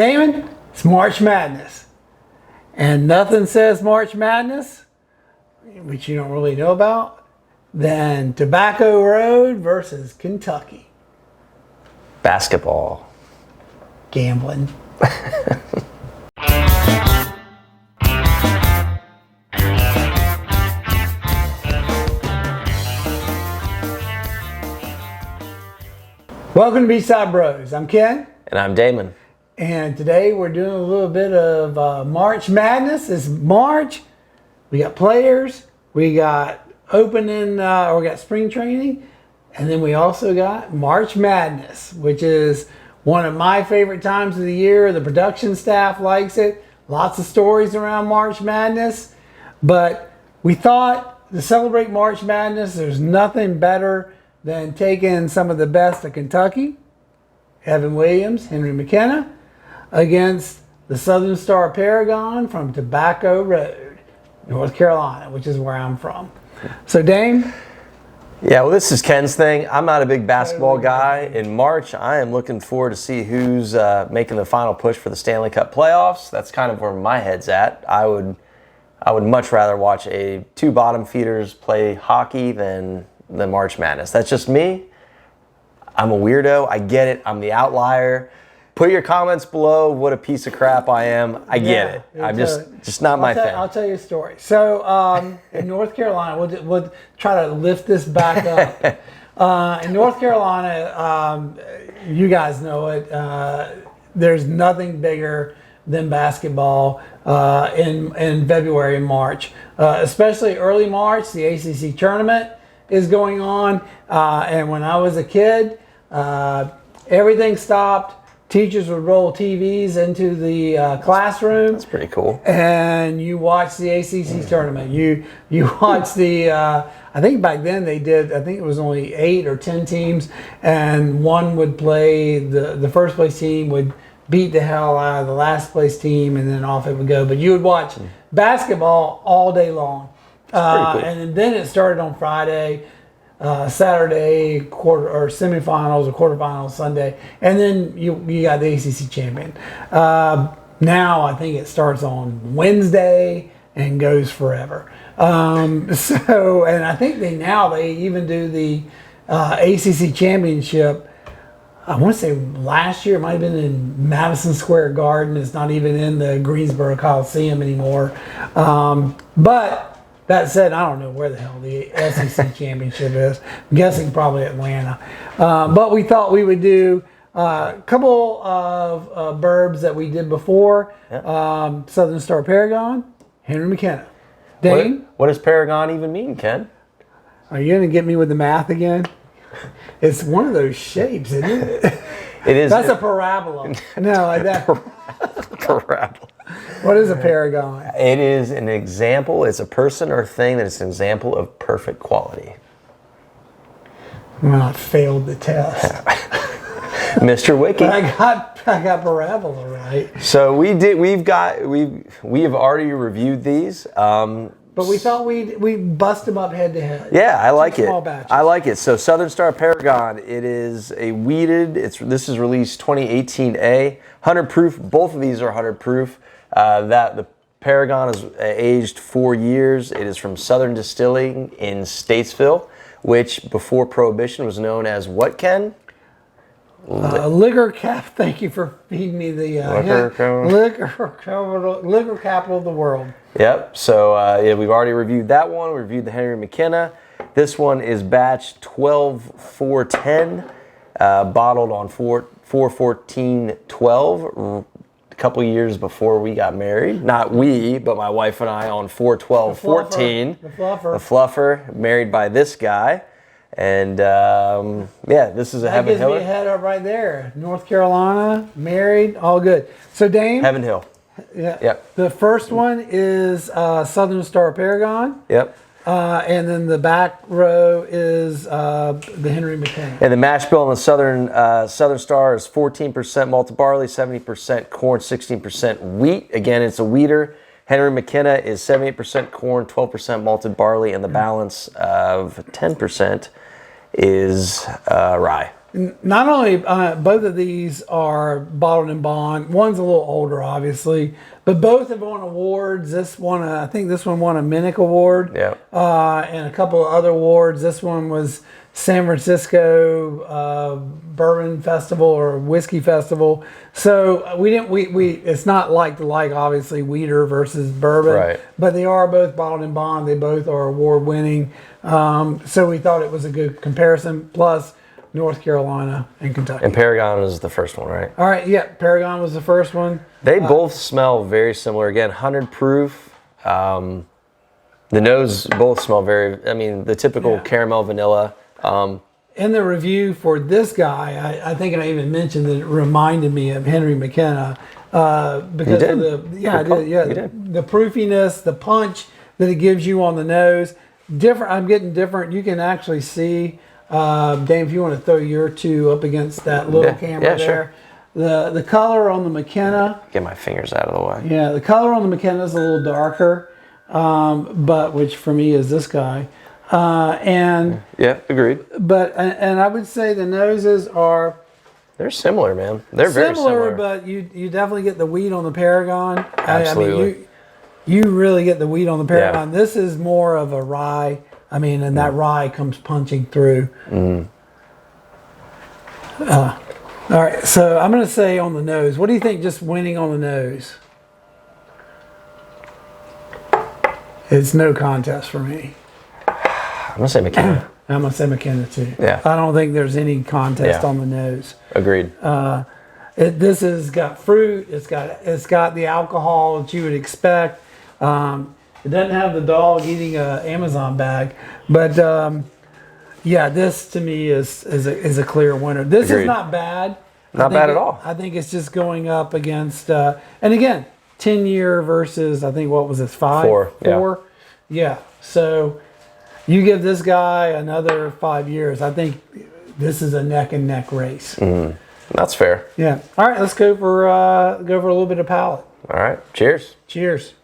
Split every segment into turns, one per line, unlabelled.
Damon, it's March Madness. And nothing says March Madness, which you don't really know about, than Tobacco Road versus Kentucky.
Basketball.
Gambling. Welcome to Beachside Bros. I'm Ken.
And I'm Damon.
And today we're doing a little bit of March Madness. It's March. We got players. We got opening, we got spring training. And then we also got March Madness, which is one of my favorite times of the year. The production staff likes it. Lots of stories around March Madness. But we thought to celebrate March Madness, there's nothing better than taking some of the best of Kentucky, Evan Williams, Henry McKenna, against the Southern Star Paragon from Tobacco Road, North Carolina, which is where I'm from. So, Dame?
Yeah, well, this is Ken's thing. I'm not a big basketball guy. In March, I am looking forward to see who's making the final push for the Stanley Cup playoffs. That's kind of where my head's at. I would much rather watch two bottom feeders play hockey than March Madness. That's just me. I'm a weirdo. I get it. I'm the outlier. Put your comments below what a piece of crap I am. I get it. I'm just not my thing.
I'll tell you a story. So in North Carolina, we'll try to lift this back up. In North Carolina, you guys know it. There's nothing bigger than basketball in February and March, especially early March. The ACC tournament is going on, and when I was a kid, everything stopped. Teachers would roll TVs into the classroom.
That's pretty cool.
And you watch the ACC tournament. You watch the. I think back then they did. I think it was only 8 or 10 teams, and one would play. The first place team would beat the hell out of the last place team, and then off it would go. But you would watch basketball all day long. Cool. And then it started on Friday, Saturday, semifinals or quarterfinals Sunday, and then you got the ACC champion. Now I think it starts on Wednesday and goes forever. And I think they even do the ACC championship. I want to say last year it might have been in Madison Square Garden. It's not even in the Greensboro Coliseum anymore. But that said, I don't know where the hell the SEC championship is. I'm guessing probably Atlanta. But we thought we would do a couple of bourbs that we did before. Yep. Southern Star Paragon, Henry McKenna. Dane?
What does Paragon even mean, Ken?
Are you going to get me with the math again? It's one of those shapes, isn't it?
It is.
That's a parabola. No, like that.
Parabola.
What is a paragon?
It is an example. It's a person or thing that is an example of perfect quality.
Well, I failed the test.
Mr. Wiki.
But I got parabola right.
So we have already reviewed these.
But we thought we'd bust them up head to head.
Yeah, I like it.
Small batches.
I like it. So Southern Star Paragon, it is a wheated. This is released 2018A, 100 proof. Both of these are 100 proof. The Paragon is aged 4 years. It is from Southern Distilling in Statesville, which before Prohibition was known as what, Ken?
Liquor cap. Thank you for feeding me the liquor capital of the world.
Yep. So we've already reviewed that one. We reviewed the Henry McKenna. This one is batch 12-410, bottled on 4/14/12. A couple years before we got married. Not we, but my wife and I on 4/12/14.
The fluffer.
The fluffer, married by this guy. And this is a Heaven Hill.
That gives me a head up right there. North Carolina, married, all good. So Dame.
Heaven Hill.
Yeah.
Yep.
The first one is Southern Star Paragon.
Yep.
And then the back row is the Henry McKenna.
And the Mashbill on the Southern Star is 14% malted barley, 70% corn, 16% wheat. Again, it's a wheater. Henry McKenna is 78% corn, 12% malted barley, and the balance of 10% is rye.
Not only both of these are bottled in bond. One's a little older, obviously, but both have won awards. I think this one won a Minnick Award.
Yeah.
And a couple of other awards. This one was San Francisco Bourbon Festival or Whiskey Festival. So we it's not like to like, obviously, Wheater versus bourbon,
Right.
but they are both bottled in bond. They both are award winning. So we thought it was a good comparison. Plus, North Carolina and Kentucky.
And Paragon was the first one, right?
All right, yeah, Paragon was the first one.
They both smell very similar. Again, 100 proof. The nose both smell the typical caramel vanilla.
In the review for this guy, I think I even mentioned that it reminded me of Henry McKenna because of the proofiness, the punch that it gives you on the nose. Different. I'm getting different. You can actually see. Dave, if you want to throw your two up against that little camera there. Sure. The color on the McKenna.
Get my fingers out of the way.
Yeah, the color on the McKenna is a little darker, but which for me is this guy. And
yeah, agreed.
But and I would say the noses are.
They're similar, man. They're very similar.
But you definitely get the wheat on the Paragon.
Absolutely.
I mean, you really get the wheat on the Paragon. Yeah. This is more of a rye. And that rye comes punching through. All right, so I'm going to say on the nose. What do you think just winning on the nose? It's no contest for me.
I'm going to say McKenna.
I'm going to say McKenna too.
Yeah.
I don't think there's any contest on the nose.
Agreed.
This has got fruit. It's got the alcohol that you would expect. It doesn't have the dog eating an Amazon bag, but this to me is a clear winner. This
Agreed.
is not bad.
Not bad at all.
I think it's just going up against, and again, 10-year versus, I think, what was this, 5?
4.
4? Yeah. So you give this guy another 5 years. I think this is a neck and neck race.
That's fair.
Yeah. All right, let's go for a little bit of palate.
All right. Cheers.
Cheers.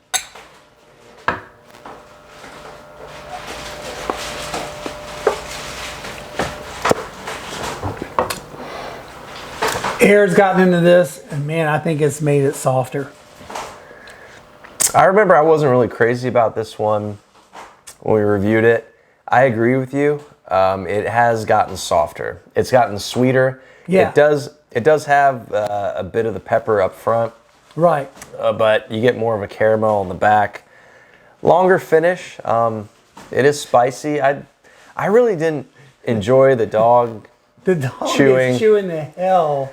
Air's gotten into this, and man, I think it's made it softer.
I remember I wasn't really crazy about this one when we reviewed it. I agree with you. It has gotten softer. It's gotten sweeter.
Yeah.
It does have a bit of the pepper up front.
Right.
But you get more of a caramel on the back. Longer finish. It is spicy. I really didn't enjoy the dog.
The dog
is
chewing the hell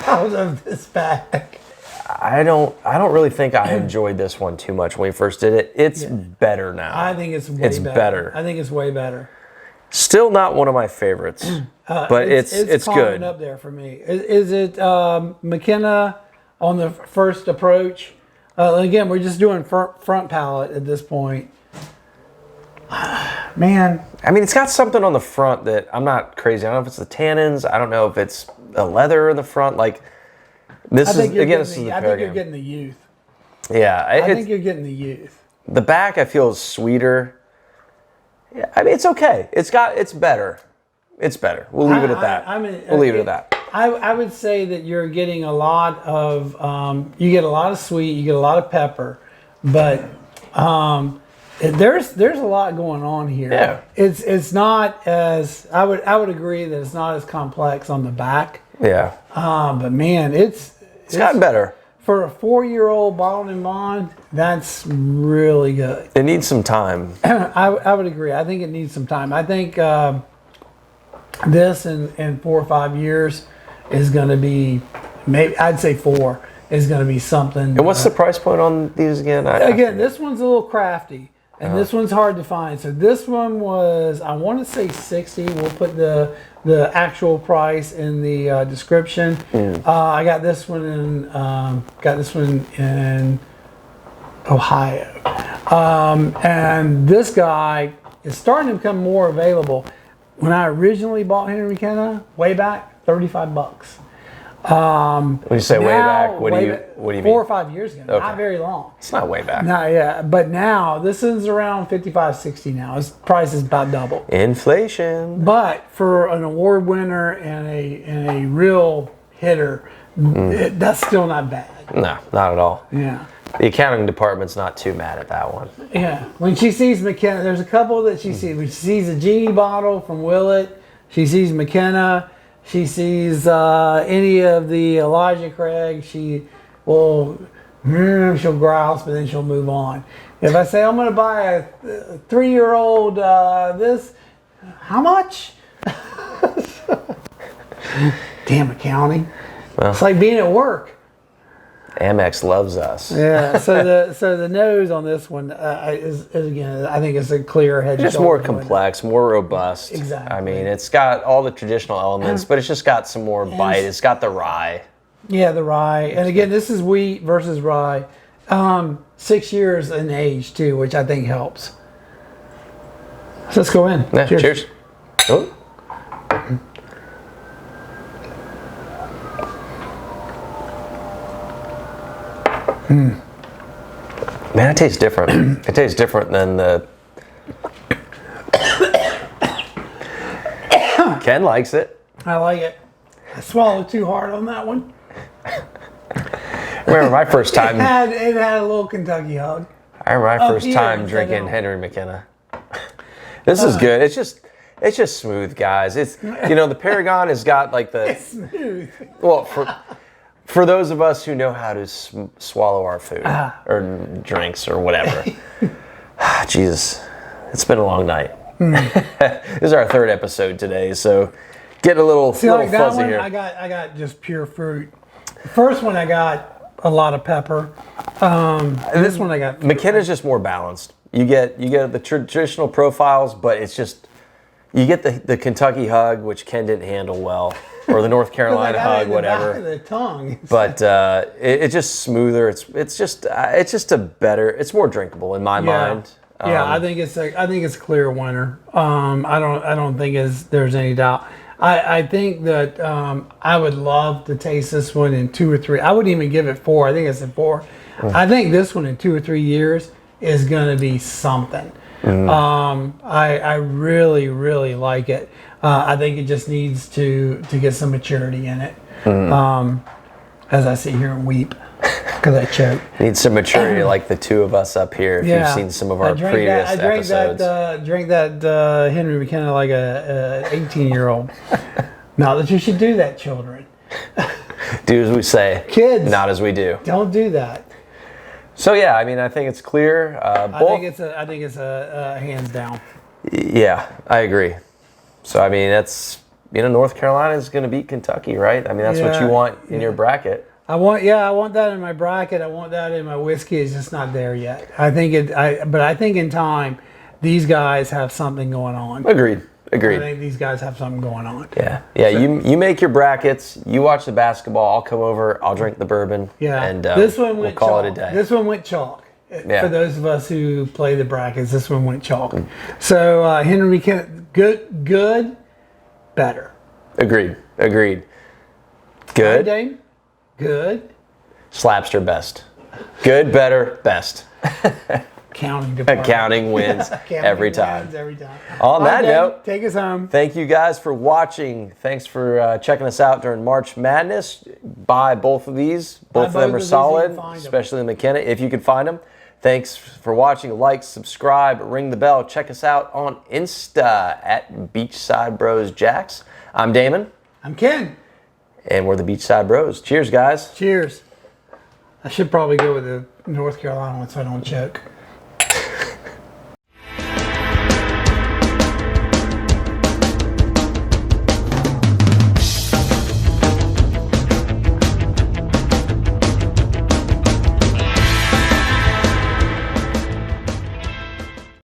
out of this bag.
I don't really think I enjoyed this one too much when we first did it. It's better now.
I think it's way better. I think it's way better.
Still not one of my favorites, but it's good.
Up there for me. Is it McKenna on the first approach? Again, we're just doing front palate at this point. Man,
I mean, it's got something on the front that I'm not crazy. I don't know if it's the tannins. I don't know if it's a leather in the front. Like this is again. This is the Paragon.
I think you're getting the youth.
Yeah,
I think you're getting the youth.
The back I feel is sweeter. Yeah, I mean it's okay. It's better. It's better. We'll leave it at that. We'll leave it at that.
I would say that you're getting a lot of you get a lot of sweet, you get a lot of pepper, but there's a lot going on here.
Yeah.
It's not as I would agree that it's not as complex on the back.
Yeah.
But man, it's
gotten better.
For a 4-year-old bottled in bond, that's really good.
It needs some time.
I would agree. I think it needs some time. I think this in 4 or 5 years is going to be, maybe I'd say 4 is going to be something.
And what's the price point on these again?
Again, this one's a little crafty. And this one's hard to find. So this one was, I want to say 60. We'll put the actual price in the description. I got this one in Ohio, and this guy is starting to become more available. When I originally bought Henry McKenna way back, $35.
When you say way back, what do you mean?
4 or 5 years ago,
Okay.
not very long.
It's not way back.
No, yeah, but now this is around 55, 60 now. Its price is about double.
Inflation.
But for an award winner and a real hitter, that's still not bad.
No, not at all.
Yeah.
The accounting department's not too mad at that one.
Yeah. When she sees McKenna, there's a couple that she sees. When she sees a Genie bottle from Willett, she sees McKenna. She sees any of the Elijah Craig, she will, she'll grouse, but then she'll move on. If I say I'm going to buy a 3-year-old this, how much? Damn accounting. Well, it's like being at work.
Amex loves us.
Yeah. So the nose on this one is again, I think it's a clear head.
Just more complex, more robust.
Exactly.
I mean, it's got all the traditional elements, but it's just got some more bite. It's got the rye.
Yeah, the rye. And again, this is wheat versus rye. 6 years in age too, which I think helps. So let's go in.
Yeah, cheers. Oh. Man, it tastes different. It tastes different than the... Ken likes it.
I like it. I swallowed too hard on that one.
Remember my first time...
It had a little Kentucky hug.
I remember my first time drinking Henry McKenna. This is good. It's just smooth, guys. It's, you know, the Paragon has got like the...
It's smooth.
Well, for those of us who know how to swallow our food or drinks or whatever. Jesus, it's been a long night. This is our 3rd episode today, so getting a little
See, like
fuzzy
that one,
here.
I got just pure fruit. The first one I got a lot of pepper. This one I got fruit.
McKenna's just more balanced. You get the traditional profiles, but it's just you get the Kentucky hug, which Ken didn't handle well. Or the North Carolina hug, whatever.
Back of the tongue.
But it's just smoother. It's just a better. It's more drinkable in my mind.
Yeah, I think it's a clear winner. I don't think there's any doubt. I think that I would love to taste this one in 2 or 3. I wouldn't even give it 4. I think it's a 4. I think this one in 2 or 3 years is going to be something. I really, really like it. I think it just needs to get some maturity in it. As I sit here and weep because I choke.
Need some maturity like the two of us up here. If you've seen some of our previous episodes.
I drank that Henry McKenna like a 18-year-old. Not that you should do that, children.
Do as we say.
Kids.
Not as we do.
Don't do that.
So yeah, I mean, I think it's clear.
I think it's a hands down.
Yeah, I agree. So I mean, that's North Carolina is going to beat Kentucky, right? I mean, that's what you want in your bracket.
I want that in my bracket. I want that in my whiskey. It's just not there yet. But I think in time, these guys have something going on.
Agreed.
I think these guys have something going on.
Yeah. So, you make your brackets. You watch the basketball. I'll come over. I'll drink the bourbon.
Yeah.
And
this one
we'll
went
call
chalk.
it a day.
This one went chalk.
Yeah.
For those of us who play the brackets, this one went chalk. So Henry McKenna, good, better.
Agreed. Good.
Right, Dane? Good.
Slapster best. Good, better, best.
Accounting
wins every time.
Every time.
On that note,
take us home.
Thank you guys for watching. Thanks for checking us out during March Madness. Buy both of these. Both of them are solid, especially the McKenna, if you can find them. Thanks for watching. Like, subscribe, ring the bell. Check us out on Insta at Beachside Bros Jacks. I'm Damon.
I'm Ken.
And we're the Beachside Bros. Cheers, guys.
Cheers. I should probably go with the North Carolina one so I don't choke.